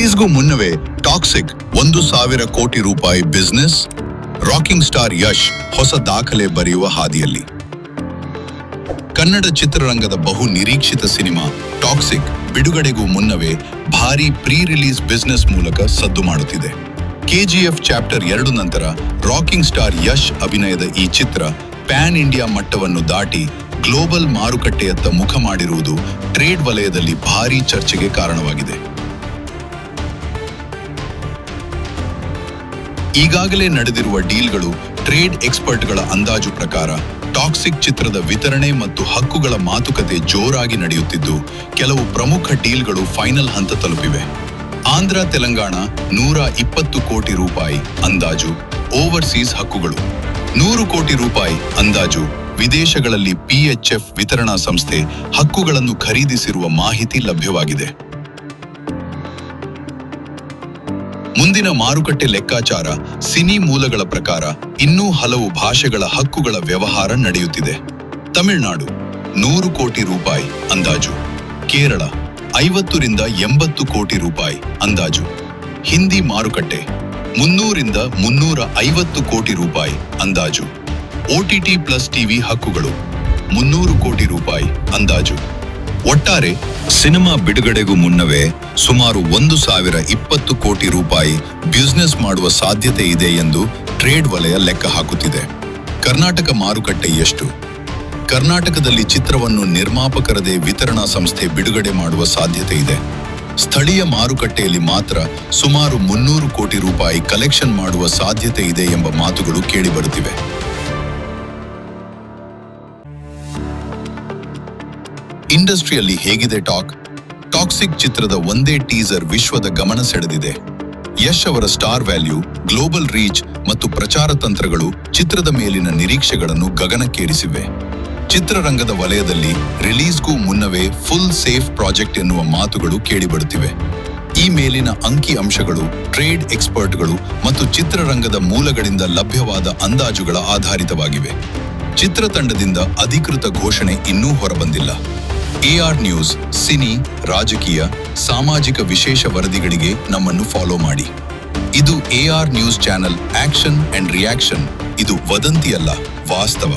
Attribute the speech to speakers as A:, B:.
A: ರಿಲೀಸ್ಗೂ ಮುನ್ನವೇ ಟಾಕ್ಸಿಕ್ 1,000 ಕೋಟಿ ರೂಪಾಯಿ ಬಿಸ್ನೆಸ್, ರಾಕಿಂಗ್ ಸ್ಟಾರ್ ಯಶ್ ಹೊಸ ದಾಖಲೆ ಬರೆಯುವ ಹಾದಿಯಲ್ಲಿ. ಕನ್ನಡ ಚಿತ್ರರಂಗದ ಬಹು ನಿರೀಕ್ಷಿತ ಸಿನಿಮಾ ಟಾಕ್ಸಿಕ್ ಬಿಡುಗಡೆಗೂ ಮುನ್ನವೇ ಭಾರೀ ಪ್ರೀ ರಿಲೀಸ್ ಬಿಸ್ನೆಸ್ ಮೂಲಕ ಸದ್ದು ಮಾಡುತ್ತಿದೆ. KGF ಚಾಪ್ಟರ್ 2 ನಂತರ ರಾಕಿಂಗ್ ಸ್ಟಾರ್ ಯಶ್ ಅಭಿನಯದ ಈ ಚಿತ್ರ ಪ್ಯಾನ್ ಇಂಡಿಯಾ ಮಟ್ಟವನ್ನು ದಾಟಿ ಗ್ಲೋಬಲ್ ಮಾರುಕಟ್ಟೆಯತ್ತ ಮುಖ ಮಾಡಿರುವುದು ಟ್ರೇಡ್ ವಲಯದಲ್ಲಿ ಭಾರೀ ಚರ್ಚೆಗೆ ಕಾರಣವಾಗಿದೆ. ಈಗಾಗಲೇ ನಡೆದಿರುವ ಡೀಲ್ಗಳು, ಟ್ರೇಡ್ ಎಕ್ಸ್ಪರ್ಟ್ಗಳ ಅಂದಾಜು ಪ್ರಕಾರ ಟಾಕ್ಸಿಕ್ ಚಿತ್ರದ ವಿತರಣೆ ಮತ್ತು ಹಕ್ಕುಗಳ ಮಾತುಕತೆ ಜೋರಾಗಿ ನಡೆಯುತ್ತಿದ್ದು, ಕೆಲವು ಪ್ರಮುಖ ಡೀಲ್ಗಳು ಫೈನಲ್ ಹಂತ ತಲುಪಿವೆ. ಆಂಧ್ರ ತೆಲಂಗಾಣ 120 ಕೋಟಿ ರೂಪಾಯಿ ಅಂದಾಜು ಓವರ್ಸೀಸ್ ಹಕ್ಕುಗಳು, 100 ಕೋಟಿ ರೂಪಾಯಿ ಅಂದಾಜು ವಿದೇಶಗಳಲ್ಲಿ PHF ವಿತರಣಾ ಸಂಸ್ಥೆ ಹಕ್ಕುಗಳನ್ನು ಖರೀದಿಸಿರುವ ಮಾಹಿತಿ ಲಭ್ಯವಾಗಿದೆ. ಮುಂದಿನ ಮಾರುಕಟ್ಟೆ ಲೆಕ್ಕಾಚಾರ ಸಿನಿ ಮೂಲಗಳ ಪ್ರಕಾರ ಇನ್ನೂ ಹಲವು ಭಾಷೆಗಳ ಹಕ್ಕುಗಳ ವ್ಯವಹಾರ ನಡೆಯುತ್ತಿದೆ. ತಮಿಳುನಾಡು 100 ಕೋಟಿ ರೂಪಾಯಿ ಅಂದಾಜು, ಕೇರಳ 50 ರಿಂದ 80 ಕೋಟಿ ರೂಪಾಯಿ ಅಂದಾಜು, ಹಿಂದಿ ಮಾರುಕಟ್ಟೆ 300 ರಿಂದ 350 ಕೋಟಿ ರೂಪಾಯಿ ಅಂದಾಜು, OTT ಪ್ಲಸ್ ಟಿವಿ ಹಕ್ಕುಗಳು 300 ಕೋಟಿ ರೂಪಾಯಿ ಅಂದಾಜು. ಒಟ್ಟಾರೆ ಸಿನಿಮಾ ಬಿಡುಗಡೆಗೂ ಮುನ್ನವೇ ಸುಮಾರು 1,020 ಕೋಟಿ ರೂಪಾಯಿ ಬಿಸ್ನೆಸ್ ಮಾಡುವ ಸಾಧ್ಯತೆ ಇದೆ ಎಂದು ಟ್ರೇಡ್ ವಲಯ ಲೆಕ್ಕ ಹಾಕುತ್ತಿದೆ. ಕರ್ನಾಟಕ ಮಾರುಕಟ್ಟೆ ಎಷ್ಟು? ಕರ್ನಾಟಕದಲ್ಲಿ ಚಿತ್ರವನ್ನು ನಿರ್ಮಾಪಕರದೇ ವಿತರಣಾ ಸಂಸ್ಥೆ ಬಿಡುಗಡೆ ಮಾಡುವ ಸಾಧ್ಯತೆ ಇದೆ. ಸ್ಥಳೀಯ ಮಾರುಕಟ್ಟೆಯಲ್ಲಿ ಮಾತ್ರ ಸುಮಾರು 300 ಕೋಟಿ ರೂಪಾಯಿ ಕಲೆಕ್ಷನ್ ಮಾಡುವ ಸಾಧ್ಯತೆ ಇದೆ ಎಂಬ ಮಾತುಗಳು ಕೇಳಿಬರುತ್ತಿವೆ. ಇಂಡಸ್ಟ್ರಿಯಲ್ಲಿ ಹೇಗಿದೆ ಟಾಕ್? ಟಾಕ್ಸಿಕ್ ಚಿತ್ರದ ಒಂದೇ ಟೀಸರ್ ವಿಶ್ವದ ಗಮನ ಸೆಳೆದಿದೆ. ಯಶ್ ಅವರ ಸ್ಟಾರ್ ವ್ಯಾಲ್ಯೂ, ಗ್ಲೋಬಲ್ ರೀಚ್ ಮತ್ತು ಪ್ರಚಾರ ತಂತ್ರಗಳು ಚಿತ್ರದ ಮೇಲಿನ ನಿರೀಕ್ಷೆಗಳನ್ನು ಗಗನಕ್ಕೇರಿಸಿವೆ. ಚಿತ್ರರಂಗದ ವಲಯದಲ್ಲಿ ರಿಲೀಸ್ಗೂ ಮುನ್ನವೇ ಫುಲ್ ಸೇಫ್ ಪ್ರಾಜೆಕ್ಟ್ ಎನ್ನುವ ಮಾತುಗಳು ಕೇಳಿಬರುತ್ತಿವೆ. ಈ ಮೇಲಿನ ಅಂಕಿ ಅಂಶಗಳು ಟ್ರೇಡ್ ಎಕ್ಸ್ಪರ್ಟ್ಗಳು ಮತ್ತು ಚಿತ್ರರಂಗದ ಮೂಲಗಳಿಂದ ಲಭ್ಯವಾದ ಅಂದಾಜುಗಳ ಆಧಾರಿತವಾಗಿವೆ. ಚಿತ್ರತಂಡದಿಂದ ಅಧಿಕೃತ ಘೋಷಣೆ ಇನ್ನೂ ಹೊರಬಂದಿಲ್ಲ. AR ನ್ಯೂಸ್, ಸಿನಿ, ರಾಜಕೀಯ, ಸಾಮಾಜಿಕ ವಿಶೇಷ ವರದಿಗಳಿಗೆ ನಮ್ಮನ್ನು ಫಾಲೋ ಮಾಡಿ. ಇದು AR news channel, action and reaction. ಇದು ವದಂತಿಯಲ್ಲ, ವಾಸ್ತವ.